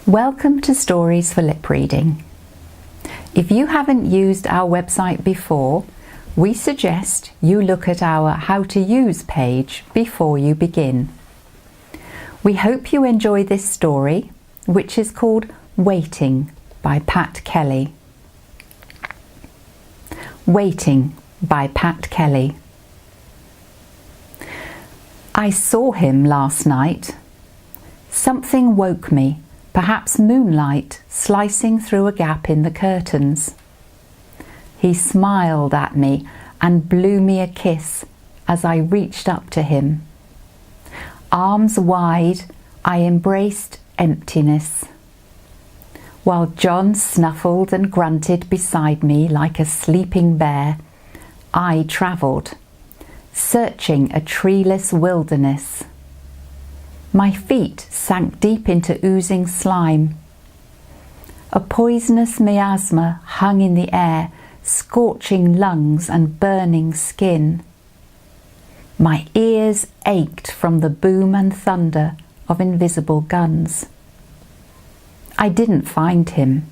Welcome to Stories for Lip Reading. If you haven't used our website before, we suggest you look at our How to Use page before you begin. We hope you enjoy this story, which is called Waiting by Pat Kelly. Waiting by Pat Kelly. I saw him last night. Something woke me. Perhaps moonlight slicing through a gap in the curtains. He smiled at me and blew me a kiss as I reached up to him. Arms wide, I embraced emptiness. While John snuffled and grunted beside me like a sleeping bear, I travelled, searching a treeless wilderness. My feet sank deep into oozing slime. A poisonous miasma hung in the air, scorching lungs and burning skin. My ears ached from the boom and thunder of invisible guns. I didn't find him.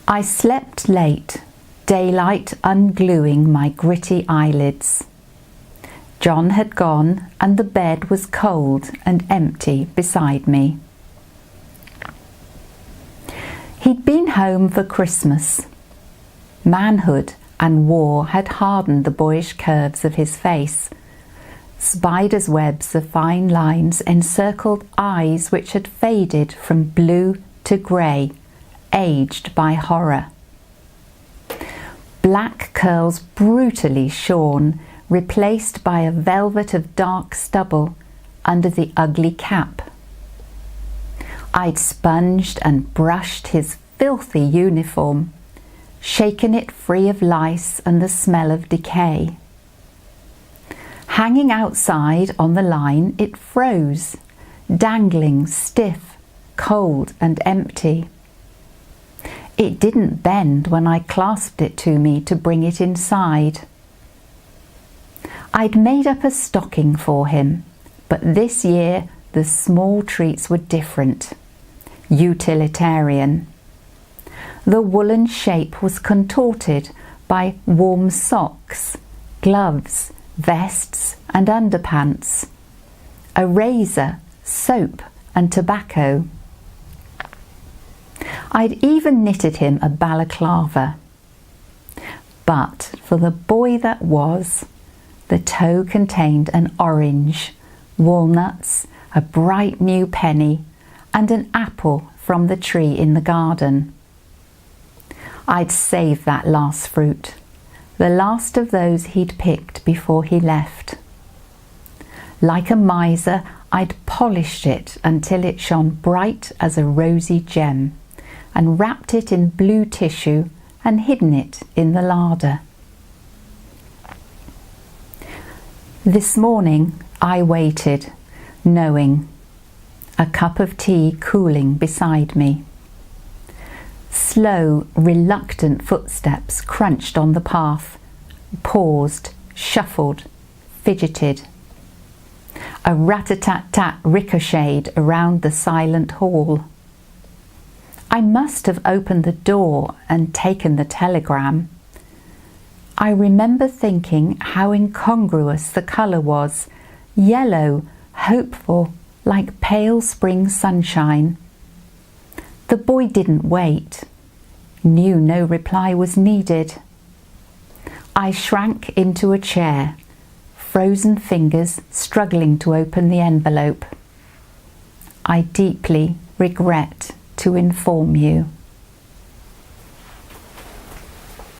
I slept late, daylight ungluing my gritty eyelids. John had gone and the bed was cold and empty beside me. He'd been home for Christmas. Manhood and war had hardened the boyish curves of his face. Spider's webs of fine lines encircled eyes which had faded from blue to grey, aged by horror. Black curls brutally shorn, replaced by a velvet of dark stubble under the ugly cap. I'd sponged and brushed his filthy uniform, shaken it free of lice and the smell of decay. Hanging outside on the line, it froze, dangling stiff, cold and empty. It didn't bend when I clasped it to me to bring it inside. I'd made up a stocking for him, but this year the small treats were different, utilitarian. The woolen shape was contorted by warm socks, gloves, vests and underpants, a razor, soap and tobacco. I'd even knitted him a balaclava. But for the boy that was, the toe contained an orange, walnuts, a bright new penny, and an apple from the tree in the garden. I'd saved that last fruit, the last of those he'd picked before he left. Like a miser, I'd polished it until it shone bright as a rosy gem, and wrapped it in blue tissue and hidden it in the larder. This morning I waited, knowing, a cup of tea cooling beside me. Slow, reluctant footsteps crunched on the path, paused, shuffled, fidgeted. A rat-a-tat-tat ricocheted around the silent hall. I must have opened the door and taken the telegram. I remember thinking how incongruous the colour was, yellow, hopeful, like pale spring sunshine. The boy didn't wait, knew no reply was needed. I shrank into a chair, frozen fingers struggling to open the envelope. I deeply regret to inform you.